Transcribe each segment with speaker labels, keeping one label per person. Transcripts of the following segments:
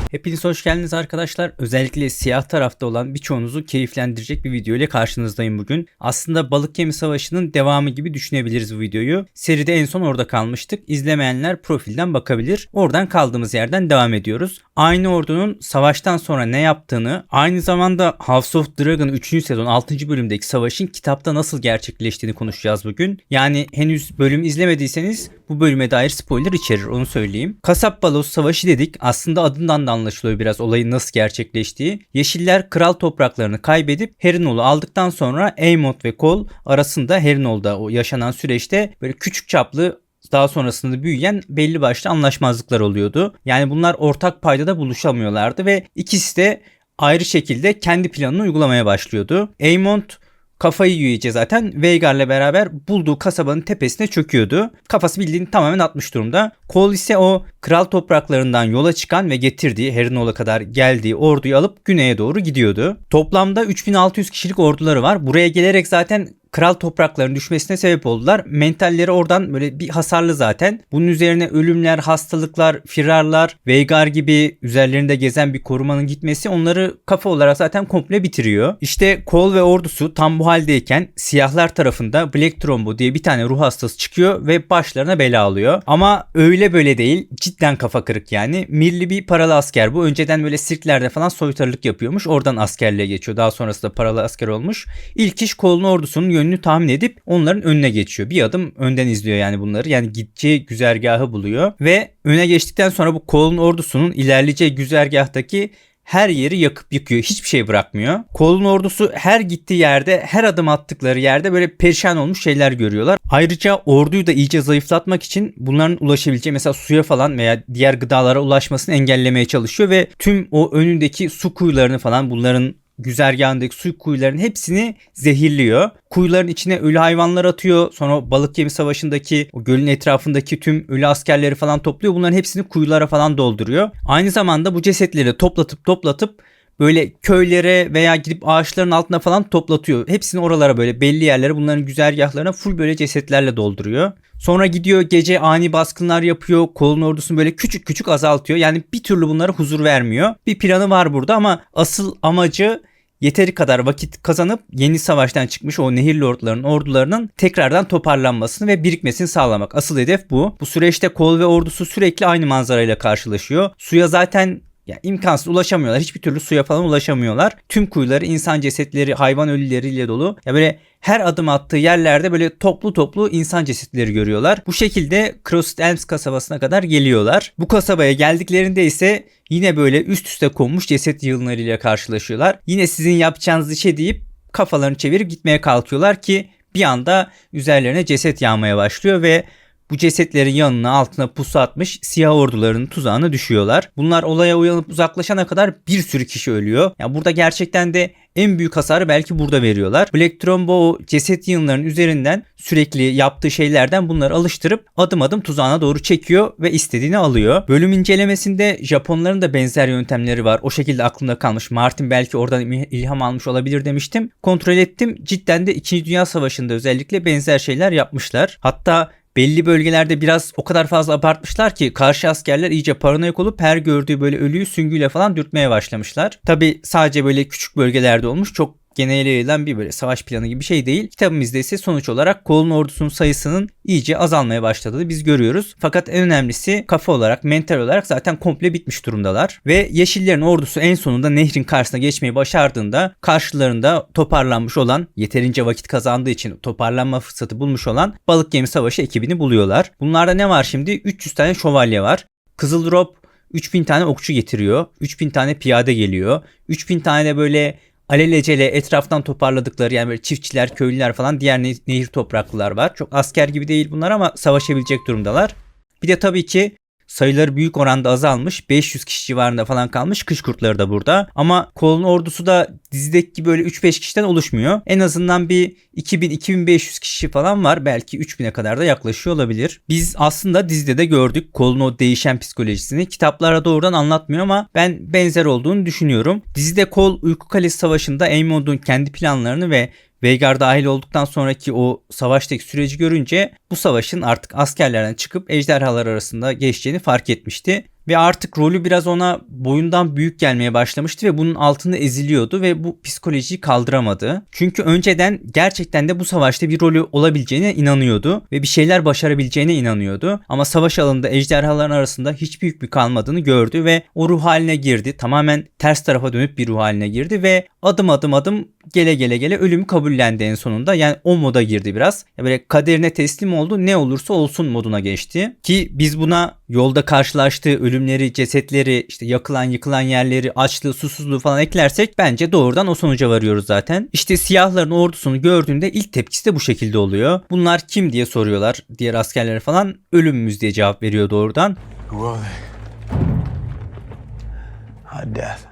Speaker 1: Hepiniz hoş geldiniz arkadaşlar. Özellikle siyah tarafta olan birçoğunuzu keyiflendirecek bir video ile karşınızdayım bugün. Aslında Balık Gemi Savaşı'nın devamı gibi düşünebiliriz bu videoyu. Seride en son orada kalmıştık. İzlemeyenler profilden bakabilir. Oradan kaldığımız yerden devam ediyoruz. Aynı ordunun savaştan sonra ne yaptığını, aynı zamanda House of Dragon 3. sezon 6. bölümdeki savaşın kitapta nasıl gerçekleştiğini konuşacağız bugün. Yani henüz bölüm izlemediyseniz bu bölüme dair spoiler içerir, onu söyleyeyim. Kasap Balosu Savaşı dedik. Aslında adından da anlaşılıyor biraz olayın nasıl gerçekleştiği. Yeşiller kral topraklarını kaybedip Harrenhal'u aldıktan sonra Aemond ve Cole arasında Harrenhal'da o yaşanan süreçte böyle küçük çaplı, daha sonrasında büyüyen belli başlı anlaşmazlıklar oluyordu. Yani bunlar ortak paydada buluşamıyorlardı ve ikisi de ayrı şekilde kendi planını uygulamaya başlıyordu. Aemond kafayı yiyor zaten. Vhagar'la beraber bulduğu kasabanın tepesine çöküyordu. Kafası bildiğini tamamen atmış durumda. Cole ise o kral topraklarından yola çıkan ve getirdiği, Harrenhal'a kadar geldiği orduyu alıp güneye doğru gidiyordu. Toplamda 3600 kişilik orduları var. Buraya gelerek zaten kral topraklarının düşmesine sebep oldular. Mentalleri oradan böyle bir hasarlı zaten. Bunun üzerine ölümler, hastalıklar, firarlar, Vhagar gibi üzerlerinde gezen bir korumanın gitmesi onları kafa olarak zaten komple bitiriyor. İşte Cole ve ordusu tam bu haldeyken siyahlar tarafında Black Trombo diye bir tane ruh hastası çıkıyor ve başlarına bela alıyor. Ama öyle böyle değil. Cidden kafa kırık yani. Milli bir paralı asker bu. Önceden böyle sirklerde falan soytarılık yapıyormuş. Oradan askerliğe geçiyor. Daha sonrasında paralı asker olmuş. İlk iş Cole'un ordusunun yönünü tahmin edip onların önüne geçiyor. Bir adım önden izliyor yani bunları. Yani gideceği güzergahı buluyor ve öne geçtikten sonra bu Cole'un ordusunun ilerleyeceği güzergahtaki her yeri yakıp yıkıyor. Hiçbir şey bırakmıyor. Cole'un ordusu her gittiği yerde, her adım attıkları yerde böyle perişan olmuş şeyler görüyorlar. Ayrıca orduyu da iyice zayıflatmak için bunların ulaşabileceği mesela suya falan veya diğer gıdalara ulaşmasını engellemeye çalışıyor ve tüm o önündeki su kuyularını falan, bunların güzergahındaki su kuyularının hepsini zehirliyor. Kuyuların içine ölü hayvanlar atıyor. Sonra Balık Gemi Savaşı'ndaki o gölün etrafındaki tüm ölü askerleri falan topluyor. Bunların hepsini kuyulara falan dolduruyor. Aynı zamanda bu cesetleri toplatıp böyle köylere veya gidip ağaçların altına falan toplatıyor. Hepsini oralara, böyle belli yerlere, bunların güzergahlarına full böyle cesetlerle dolduruyor. Sonra gidiyor gece ani baskınlar yapıyor. Cole'un ordusunu böyle küçük küçük azaltıyor. Yani bir türlü bunlara huzur vermiyor. Bir planı var burada ama asıl amacı yeteri kadar vakit kazanıp yeni savaştan çıkmış o nehir lordlarının ordularının tekrardan toparlanmasını ve birikmesini sağlamak. Asıl hedef bu. Bu süreçte Cole ve ordusu sürekli aynı manzarayla karşılaşıyor. Suya zaten imkansız ulaşamıyorlar. Hiçbir türlü suya falan ulaşamıyorlar. Tüm kuyuları insan cesetleri, hayvan ölüleriyle dolu. Ya böyle her adım attığı yerlerde böyle toplu toplu insan cesetleri görüyorlar. Bu şekilde Crossed Elms kasabasına kadar geliyorlar. Bu kasabaya geldiklerinde ise yine böyle üst üste konmuş ceset yığınlarıyla karşılaşıyorlar. Yine sizin yapacağınız işe deyip kafalarını çevirip gitmeye kalkıyorlar ki bir anda üzerlerine ceset yağmaya başlıyor ve bu cesetlerin yanına, altına pusu atmış siyah ordularının tuzağına düşüyorlar. Bunlar olaya uyanıp uzaklaşana kadar bir sürü kişi ölüyor. Yani burada gerçekten de en büyük hasarı belki burada veriyorlar. Black Trombo o ceset yığınlarının üzerinden sürekli yaptığı şeylerden bunları alıştırıp adım adım tuzağına doğru çekiyor ve istediğini alıyor. Bölüm incelemesinde Japonların da benzer yöntemleri var. O şekilde aklımda kalmış. Martin belki oradan ilham almış olabilir demiştim. Kontrol ettim. Cidden de 2. Dünya Savaşı'nda özellikle benzer şeyler yapmışlar. Hatta belli bölgelerde biraz o kadar fazla abartmışlar ki karşı askerler iyice paranoyak olup her gördüğü böyle ölüyü süngüyle falan dürtmeye başlamışlar. Tabi sadece böyle küçük bölgelerde olmuş, çok genele yayılan bir böyle savaş planı gibi bir şey değil. Kitabımızda ise sonuç olarak Cole'un ordusunun sayısının iyice azalmaya başladığını biz görüyoruz. Fakat en önemlisi kafa olarak, mental olarak zaten komple bitmiş durumdalar. Ve Yeşillerin ordusu en sonunda nehrin karşısına geçmeyi başardığında karşılarında toparlanmış olan, yeterince vakit kazandığı için toparlanma fırsatı bulmuş olan Balık Gemi Savaşı ekibini buluyorlar. Bunlarda ne var şimdi? 300 tane şövalye var. Kızıl Rob 3000 tane okçu getiriyor. 3000 tane piyade geliyor. 3000 tane de böyle alelacele etraftan toparladıkları, yani böyle çiftçiler, köylüler falan, diğer nehir topraklılar var. Çok asker gibi değil bunlar ama savaşabilecek durumdalar. Bir de tabii ki sayıları büyük oranda azalmış. 500 kişi civarında falan kalmış. Kış kurtları da burada. Ama Cole'un ordusu da dizideki gibi böyle 3-5 kişiden oluşmuyor. En azından bir 2000-2500 kişi falan var. Belki 3000'e kadar da yaklaşıyor olabilir. Biz aslında dizide de gördük Cole'un o değişen psikolojisini. Kitaplara doğrudan anlatmıyor ama ben benzer olduğunu düşünüyorum. Dizide Cole Uyku Kalesi Savaşı'nda Aemond'un kendi planlarını ve Vhagar dahil olduktan sonraki o savaştaki süreci görünce bu savaşın artık askerlerden çıkıp ejderhalar arasında geçeceğini fark etmişti. ve artık rolü biraz ona boyundan büyük gelmeye başlamıştı ve bunun altında eziliyordu ve bu psikolojiyi kaldıramadı. Çünkü önceden gerçekten de bu savaşta bir rolü olabileceğine inanıyordu ve bir şeyler başarabileceğine inanıyordu. Ama savaş alanında ejderhaların arasında hiçbir hükmü kalmadığını gördü ve o ruh haline girdi. Tamamen ters tarafa dönüp bir ruh haline girdi ve adım adım gele ölümü kabullendi en sonunda. Yani o moda girdi biraz. Böyle kaderine teslim oldu. Ne olursa olsun moduna geçti. Ki biz buna yolda karşılaştığı ölümleri, cesetleri, işte yakılan yıkılan yerleri, açlığı, susuzluğu falan eklersek bence doğrudan o sonuca varıyoruz zaten. İşte siyahların ordusunu gördüğünde ilk tepkisi de bu şekilde oluyor. Bunlar kim diye soruyorlar diğer askerlere falan. Ölümümüz diye cevap veriyor doğrudan.
Speaker 2: Who are they? Death.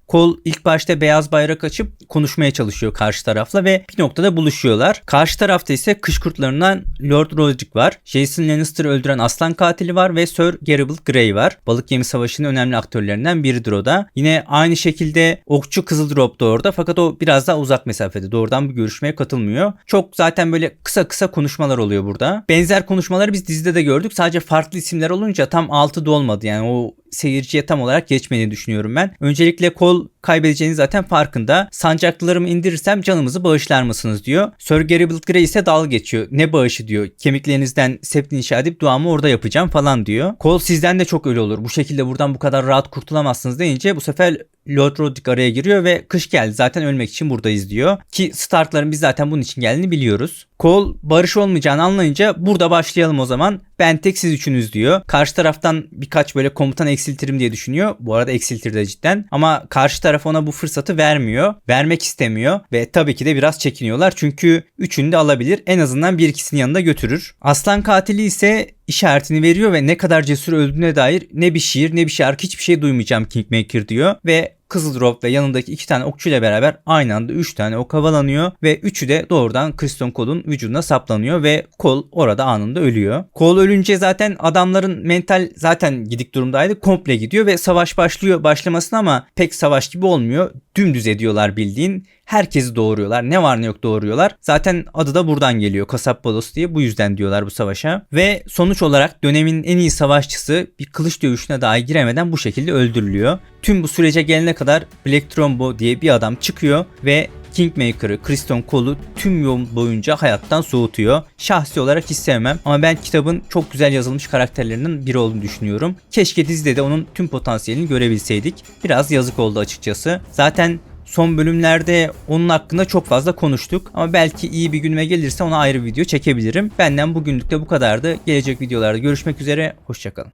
Speaker 1: Cole ilk başta beyaz bayrak açıp konuşmaya çalışıyor karşı tarafla ve bir noktada buluşuyorlar. Karşı tarafta ise kış kurtlarından Lord Rogic var. Jason Lannister'ı öldüren aslan katili var ve Sir Geralt Grey var. Balık Gemi Savaşı'nın önemli aktörlerinden biridir o da. Yine aynı şekilde okçu Kızıldrop da orada fakat o biraz daha uzak mesafede. Doğrudan bu görüşmeye katılmıyor. Çok zaten böyle kısa konuşmalar oluyor burada. Benzer konuşmaları biz dizide de gördük. Sadece farklı isimler olunca tam altı dolmadı. Yani o seyirciye tam olarak geçmediğini düşünüyorum ben. Öncelikle Cole kaybedeceğini zaten farkında. Sancaklılarımı indirirsem canımızı bağışlar mısınız diyor. Sir Geralt Grey ise dalga geçiyor. Ne bağışı diyor. Kemiklerinizden sept inşa edip duamı orada yapacağım falan diyor. Cole sizden de çok ölü olur. Bu şekilde buradan bu kadar rahat kurtulamazsınız deyince bu sefer Lord Rogic araya giriyor ve kış geldi zaten ölmek için buradayız diyor. Ki Stark'ların biz zaten bunun için geldiğini biliyoruz. Cole barış olmayacağını anlayınca burada başlayalım o zaman. Ben tek siz üçünüz diyor. Karşı taraftan birkaç böyle komutan eksiltirim diye düşünüyor. Bu arada eksiltir de cidden. Ama karşı taraf ona bu fırsatı vermiyor. Vermek istemiyor. Ve tabii ki de biraz çekiniyorlar. Çünkü üçünü de alabilir. En azından bir ikisinin yanında götürür. Aslan katili ise işaretini veriyor ve ne kadar cesur öldüğüne dair ne bir şiir ne bir şarkı hiçbir şey duymayacağım Kingmaker diyor. Ve Kızıldrop ve yanındaki 2 tane okçuyla beraber aynı anda 3 tane ok havalanıyor ve üçü de doğrudan Criston Cole'un vücuduna saplanıyor ve Cole orada anında ölüyor. Cole ölünce zaten adamların mental zaten gidik durumdaydı. Komple gidiyor ve savaş başlıyor başlamasına ama pek savaş gibi olmuyor. Dümdüz ediyorlar bildiğin. Herkesi doğuruyorlar. Ne var ne yok doğuruyorlar. Zaten adı da buradan geliyor. Kasap balosu diye bu yüzden diyorlar bu savaşa. Ve sonuç olarak dönemin en iyi savaşçısı bir kılıç dövüşüne dahi giremeden bu şekilde öldürülüyor. Tüm bu sürece gelene kadar Black Trombo diye bir adam çıkıyor ve Kingmaker'ı, Criston Cole'u tüm yol boyunca hayattan soğutuyor. Şahsi olarak hiç sevmem ama ben kitabın çok güzel yazılmış karakterlerinin biri olduğunu düşünüyorum. Keşke dizide de onun tüm potansiyelini görebilseydik. Biraz yazık oldu açıkçası. Zaten son bölümlerde onun hakkında çok fazla konuştuk ama belki iyi bir günüme gelirse ona ayrı video çekebilirim. Benden bugünlük de bu kadardı. Gelecek videolarda görüşmek üzere. Hoşçakalın.